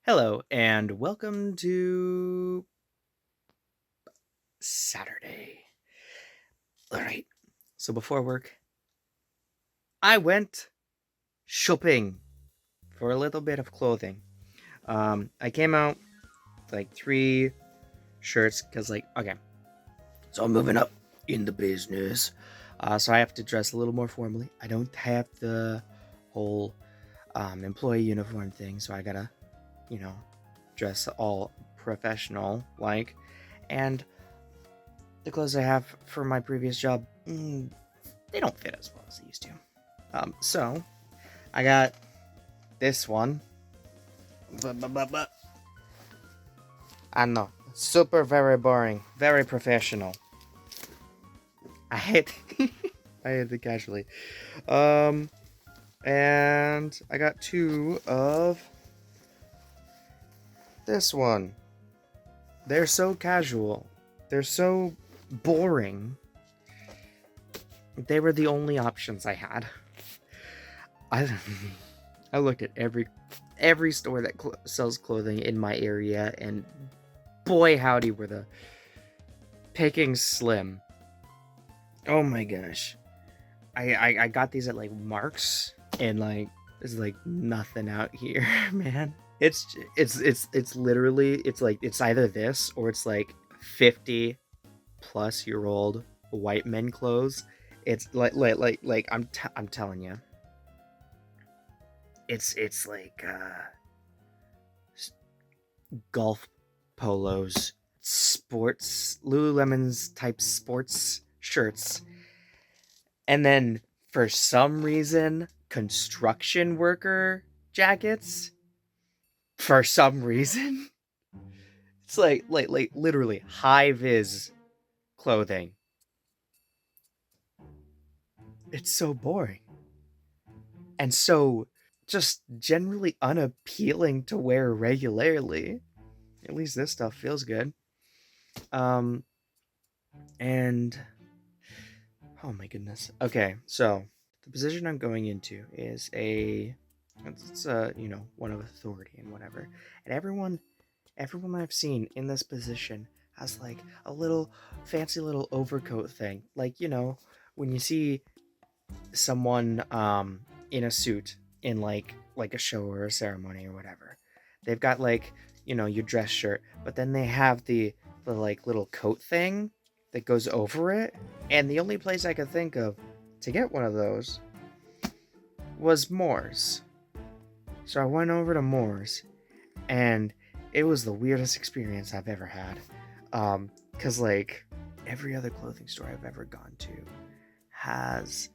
Hello, and welcome to Saturday. All right. So before work, I went shopping for a little bit of clothing. I came out with like three shirts because, okay, so I'm moving up in the business. So I have to dress a little more formally. I don't have the whole employee uniform thing, so I gotta, you know, dress all professional like. And the clothes I have for my previous job, they don't fit as well as they used to. So I got this one. I know, super very boring, very professional. I hate, I hate it casually. Um, and I got two of this one. They're so casual. They're so boring. They were the only options I had. I I looked at every store that sells clothing in my area, and boy howdy were the pickings slim. Oh my gosh. I got these at like Mark's, and like there's like nothing out here, man. It's literally it's either this or it's like 50-plus-year-old white men clothes. It's I'm telling you. It's like golf polos, sports, Lululemon's type sports shirts, and then for some reason, construction worker jackets. For some reason, it's like literally high vis clothing. It's so boring and so just generally unappealing to wear regularly. At least this stuff feels good. Um, and oh my goodness. Okay, so the position I'm going into is it's one of authority and whatever. And everyone I've seen in this position has like a little fancy little overcoat thing. Like, when you see someone in a suit in like a show or a ceremony or whatever. They've got like, your dress shirt, but then they have the like little coat thing that goes over it. And the only place I could think of to get one of those was Moore's. So I went over to Moore's, and it was the weirdest experience I've ever had. Cause like every other clothing store I've ever gone to has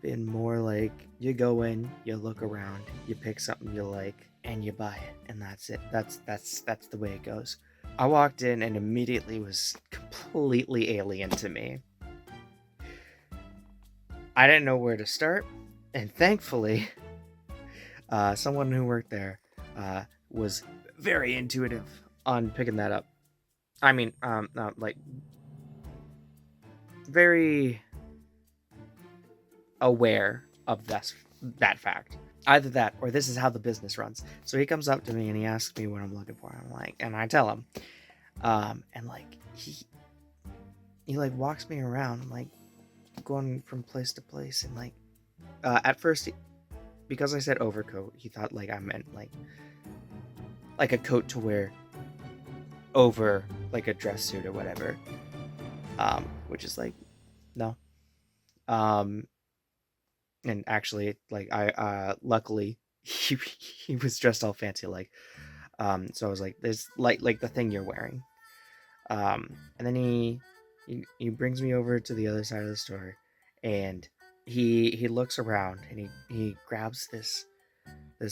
been more like you go in, you look around, you pick something you like, and you buy it, and that's it. That's the way it goes. I walked in and immediately was completely alien to me. I didn't know where to start, and thankfully, someone who worked there was very intuitive on picking that up. I mean, like very aware of that fact. Either that or this is how the business runs. So he comes up to me and he asks me what I'm looking for. I'm like, and I tell him, and like he like walks me around. I'm like going from place to place, and like at first, because I said overcoat, he thought like I meant like a coat to wear over like a dress suit or whatever. Which is like no. Um, and actually, like I luckily he was dressed all fancy like. So I was like, "This like the thing you're wearing." And then he brings me over to the other side of the store, and he looks around and he grabs this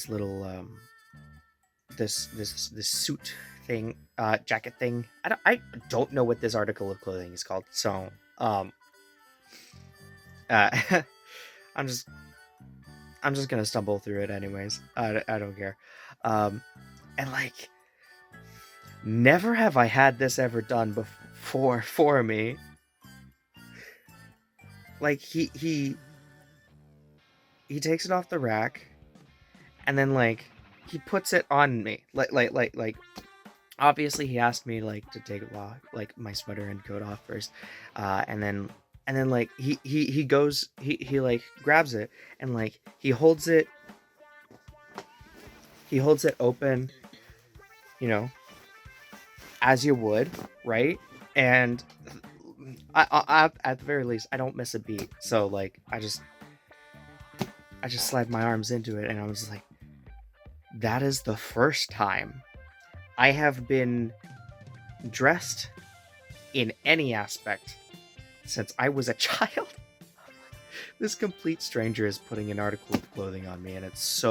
little this suit thing, jacket thing. I don't know what this article of clothing is called. So uh, I'm just I'm just gonna stumble through it anyways. I don't care. And like, never have I had this ever done before for me. Like he takes it off the rack, and then like he puts it on me. Like obviously he asked me like to take off like my sweater and coat off first. And then like he goes he like grabs it and like he holds it open, you know, as you would, right? And at the very least, I don't miss a beat. So like, I just slide my arms into it, and I was like, that is the first time I have been dressed in any aspect since I was a child. This complete stranger is putting an article of clothing on me, and it's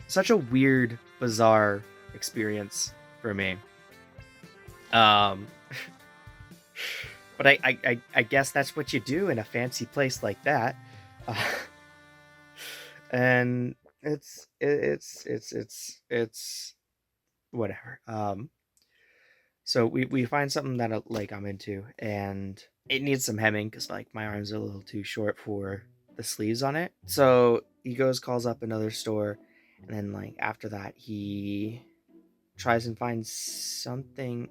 such a weird, bizarre experience for me. Um, but I guess that's what you do in a fancy place like that. Uh, and it's whatever. So we find something that like I'm into, and it needs some hemming because like my arms are a little too short for the sleeves on it. So he calls up another store, and then like after that he tries and finds something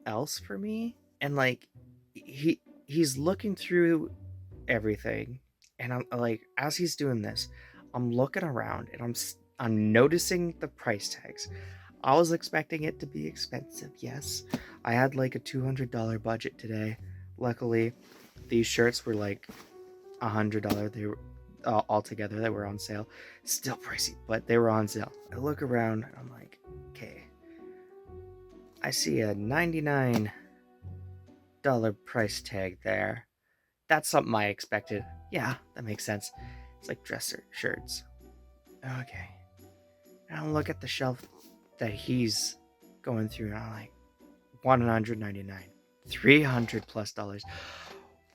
else for me, and like he's looking through everything, and I'm like, as he's doing this, I'm looking around and I'm noticing the price tags. I was expecting it to be expensive. Yes, I had like a $200 budget today. Luckily, these shirts were like $100. They were altogether. They were on sale. Still pricey, but they were on sale. I look around and I'm like, okay, I see a $99 price tag there. That's something I expected. Yeah, that makes sense. It's like dresser shirts. Okay. And I look at the shelf that he's going through, and I'm like, $199, $300 plus.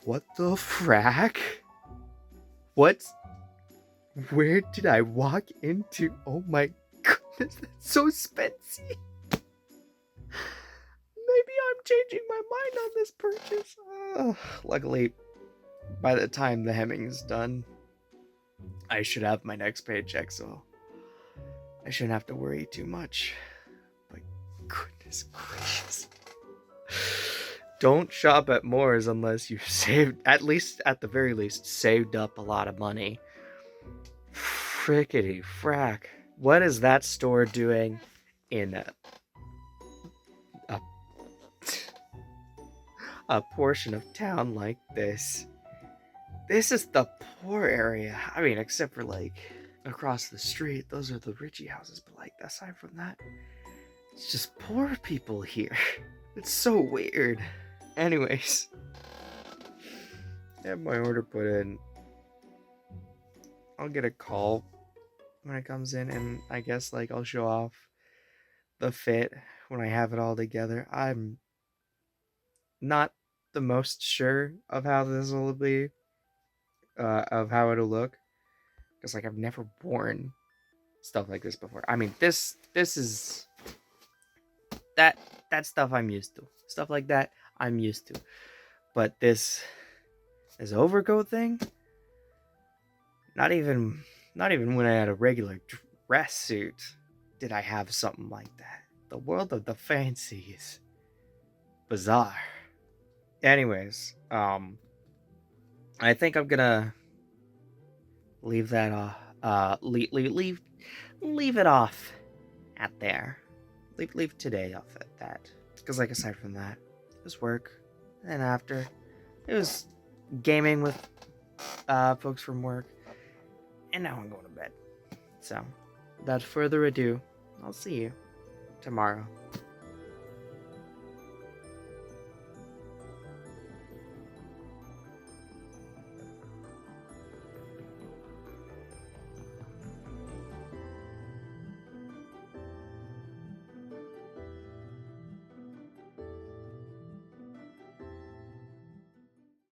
What the frack? What? Where did I walk into? Oh my goodness, that's so expensive. Maybe I'm changing my mind on this purchase. Luckily, by the time the hemming is done, I should have my next paycheck, so I shouldn't have to worry too much. But goodness gracious. Don't shop at Moore's unless you've saved, at the very least, saved up a lot of money. Frickety frack. What is that store doing in a, a portion of town like this? This is the poor area. I mean, except for like across the street, those are the Richie houses. But like aside from that, it's just poor people here. It's so weird. Anyways, I have my order put in. I'll get a call when it comes in, and I guess like I'll show off the fit when I have it all together. I'm not the most sure of how this will be, of how it'll look, because like I've never worn stuff like this before. I mean, this is that stuff I'm used to. Stuff like that I'm used to. But this overcoat thing, not even when I had a regular dress suit did I have something like that. The world of the fancy is bizarre. Anyways, I think I'm gonna leave that leave it off at there. Leave today off at that. Because like aside from that, it was work. And then after, it was gaming with folks from work. And now I'm going to bed. So, without further ado, I'll see you tomorrow.